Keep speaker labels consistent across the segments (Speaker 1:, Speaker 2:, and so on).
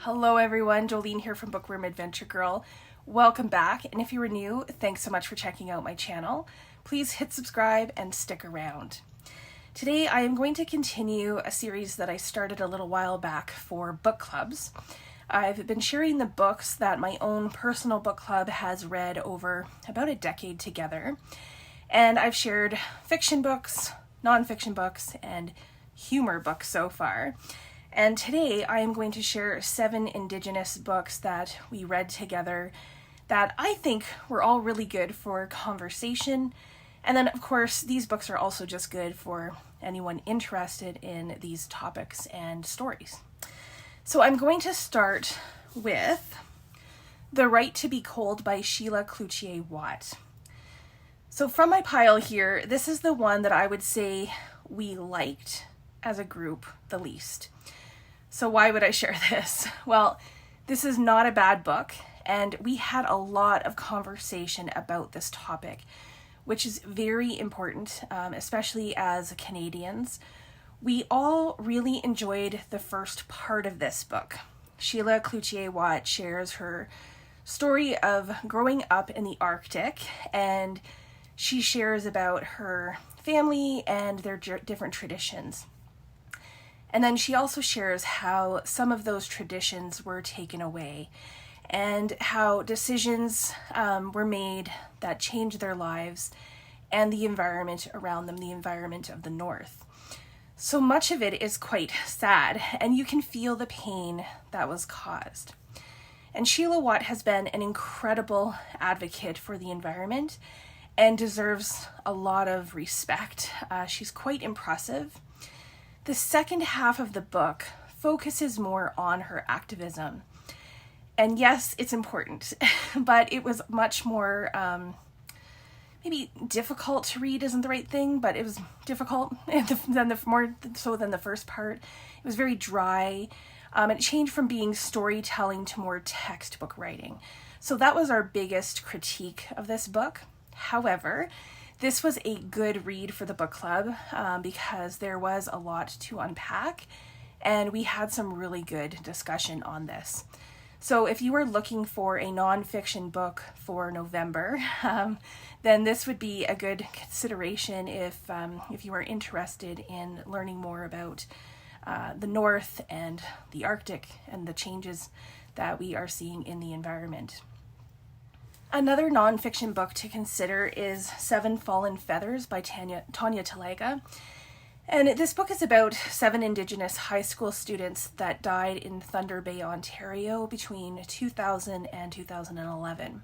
Speaker 1: Hello everyone, Jolene here from Bookworm Adventure Girl. Welcome back, and if you are new, thanks so much for checking out my channel. Please hit subscribe and stick around. Today I am going to continue a series that I started a little while back for book clubs. I've been sharing the books that my own personal book club has read over about a decade together, and I've shared fiction books, non-fiction books, and humor books so far. And today I am going to share 7 Indigenous books that we read together that I think were all really good for conversation. And then of course these books are also just good for anyone interested in these topics and stories. So I'm going to start with The Right to Be Cold by Sheila Cloutier Watt. So from my pile here, this is the one that I would say we liked as a group the least. So why would I share this? Well, this is not a bad book, and we had a lot of conversation about this topic, which is very important, especially as Canadians. We all really enjoyed the first part of this book. Sheila Cloutier Watt shares her story of growing up in the Arctic, and she shares about her family and their different traditions. And then she also shares how some of those traditions were taken away and how decisions were made that changed their lives and the environment around them, the environment of the North. So much of it is quite sad, and you can feel the pain that was caused. And Sheila Watt has been an incredible advocate for the environment and deserves a lot of respect. She's quite impressive. The second half of the book focuses more on her activism. And yes, it's important, but it was much more, maybe difficult to read isn't the right thing, but it was difficult more so than the first part. It was very dry. It changed from being storytelling to more textbook writing. So that was our biggest critique of this book. However, this was a good read for the book club because there was a lot to unpack, and we had some really good discussion on this. So if you were looking for a nonfiction book for November, then this would be a good consideration if you are interested in learning more about the North and the Arctic and the changes that we are seeing in the environment. Another nonfiction book to consider is 7 Fallen Feathers by Tanya Talaga. And this book is about 7 Indigenous high school students that died in Thunder Bay, Ontario between 2000 and 2011.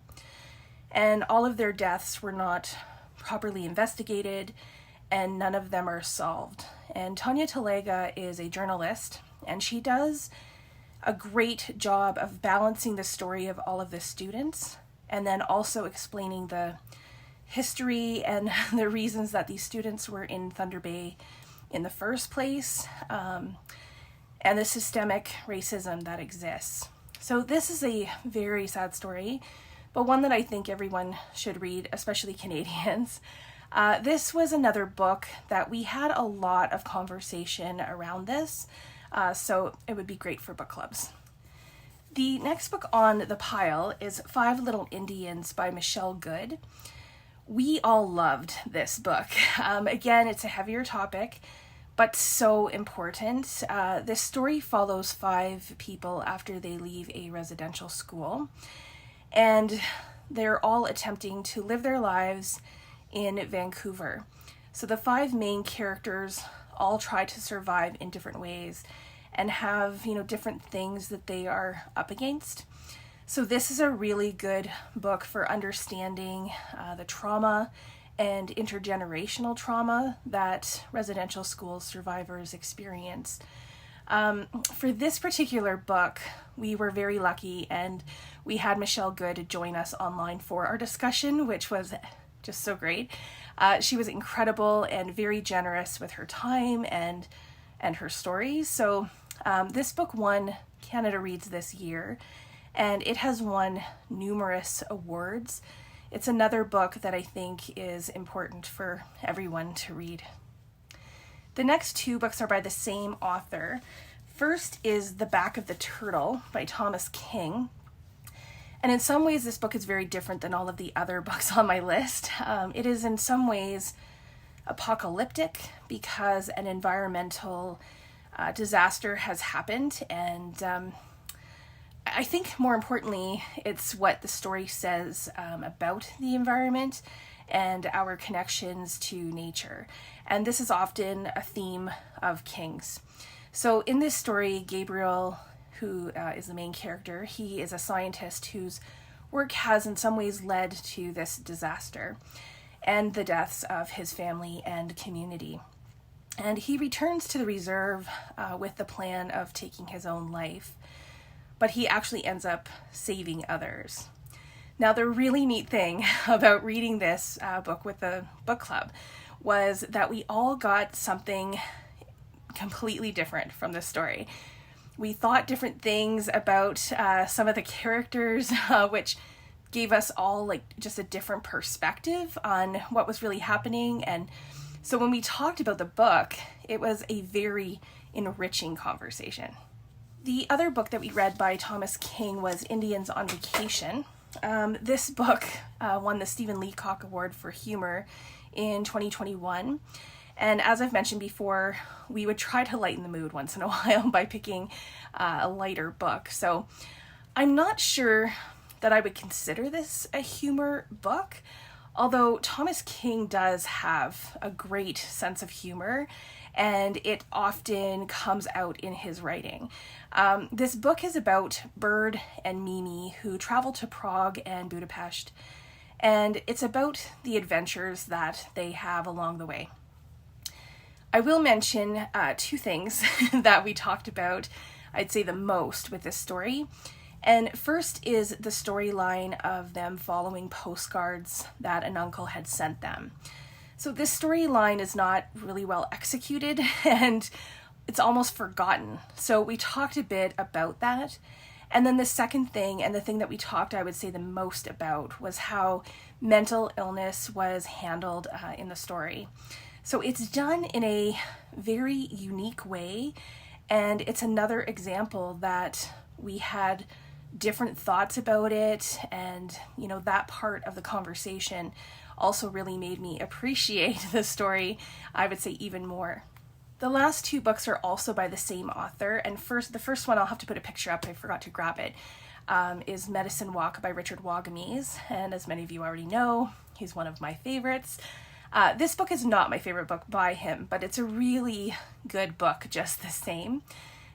Speaker 1: And all of their deaths were not properly investigated, and none of them are solved. And Tanya Talaga is a journalist, and she does a great job of balancing the story of all of the students and then also explaining the history and the reasons that these students were in Thunder Bay in the first place, and the systemic racism that exists. So this is a very sad story, but one that I think everyone should read, especially Canadians. This was another book that we had a lot of conversation around this, so it would be great for book clubs. The next book on the pile is 5 Little Indians by Michelle Good. We all loved this book. Again, it's a heavier topic, but so important. This story follows 5 people after they leave a residential school, and they're all attempting to live their lives in Vancouver. So the 5 main characters all try to survive in different ways and have, different things that they are up against. So this is a really good book for understanding the trauma and intergenerational trauma that residential school survivors experience. For this particular book, we were very lucky, and we had Michelle Good join us online for our discussion, which was just so great. She was incredible and very generous with her time and her stories. So this book won Canada Reads this year, and it has won numerous awards. It's another book that I think is important for everyone to read. The next 2 books are by the same author. First is The Back of the Turtle by Thomas King. And in some ways, this book is very different than all of the other books on my list. It is in some ways apocalyptic because an environmental disaster has happened. And I think more importantly, it's what the story says about the environment and our connections to nature. And this is often a theme of King's. So in this story, Gabriel, who is the main character, he is a scientist whose work has in some ways led to this disaster and the deaths of his family and community. And he returns to the reserve with the plan of taking his own life, but he actually ends up saving others. Now, the really neat thing about reading this book with the book club was that we all got something completely different from this story. We thought different things about some of the characters, which gave us all like just a different perspective on what was really happening. And so when we talked about the book, it was a very enriching conversation. The other book that we read by Thomas King was Indians on Vacation. This book won the Stephen Leacock Award for Humor in 2021. And as I've mentioned before, we would try to lighten the mood once in a while by picking a lighter book. So I'm not sure that I would consider this a humor book, although Thomas King does have a great sense of humor, and it often comes out in his writing. This book is about Bird and Mimi, who travel to Prague and Budapest, and it's about the adventures that they have along the way. I will mention two things that we talked about, I'd say the most with this story. And first is the storyline of them following postcards that an uncle had sent them. So this storyline is not really well executed and it's almost forgotten. So we talked a bit about that. And then the second thing, and the thing that we talked, I would say, the most about, was how mental illness was handled in the story. So it's done in a very unique way, and it's another example that we had different thoughts about it, and that part of the conversation also really made me appreciate the story, I would say, even more. The last two books are also by the same author, and the first one, I'll have to put a picture up, I forgot to grab it, is Medicine Walk by Richard Wagamese, and as many of you already know, he's one of my favorites. This book is not my favorite book by him, but it's a really good book just the same.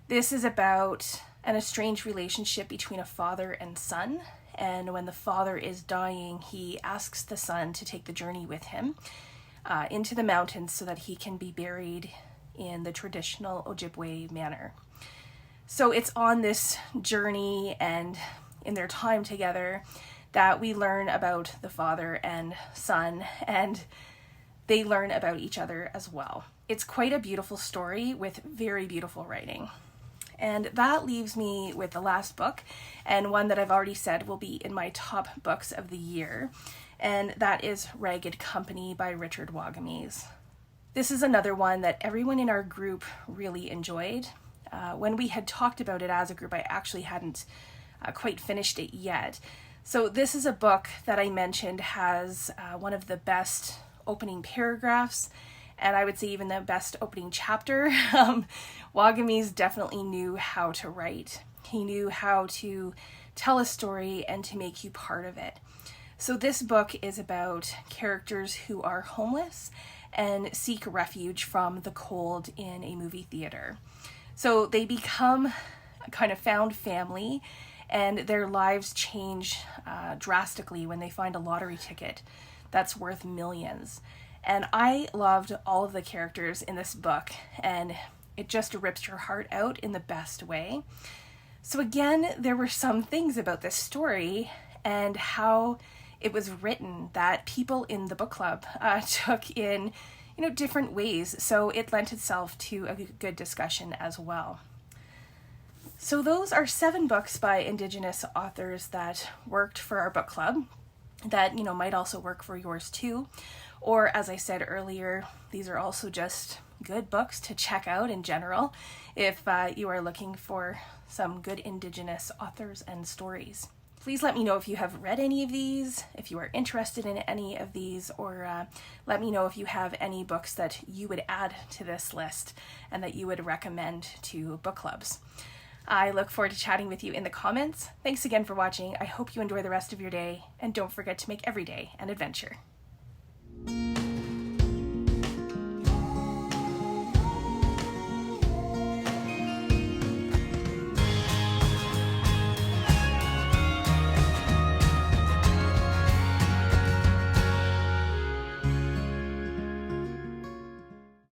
Speaker 1: This is about an estranged relationship between a father and son, and when the father is dying, he asks the son to take the journey with him into the mountains so that he can be buried in the traditional Ojibwe manner. So it's on this journey and in their time together that we learn about the father and son, and they learn about each other as well. It's quite a beautiful story with very beautiful writing. And that leaves me with the last book, and one that I've already said will be in my top books of the year, and that is Ragged Company by Richard Wagamese. This is another one that everyone in our group really enjoyed. When we had talked about it as a group, I actually hadn't quite finished it yet. So this is a book that I mentioned has one of the best opening paragraphs, and I would say even the best opening chapter. Wagamese definitely knew how to write. He knew how to tell a story and to make you part of it. So this book is about characters who are homeless and seek refuge from the cold in a movie theater. So they become a kind of found family, and their lives change drastically when they find a lottery ticket that's worth millions. And I loved all of the characters in this book, and it just rips your heart out in the best way. So again, there were some things about this story and how it was written that people in the book club took in different ways. So it lent itself to a good discussion as well. So those are 7 books by Indigenous authors that worked for our book club. that, you know, might also work for yours too. Or as I said earlier, these are also just good books to check out in general if you are looking for some good Indigenous authors and stories. Please let me know if you have read any of these, if you are interested in any of these, or let me know if you have any books that you would add to this list and that you would recommend to book clubs. I look forward to chatting with you in the comments. Thanks again for watching. I hope you enjoy the rest of your day, and don't forget to make every day an adventure.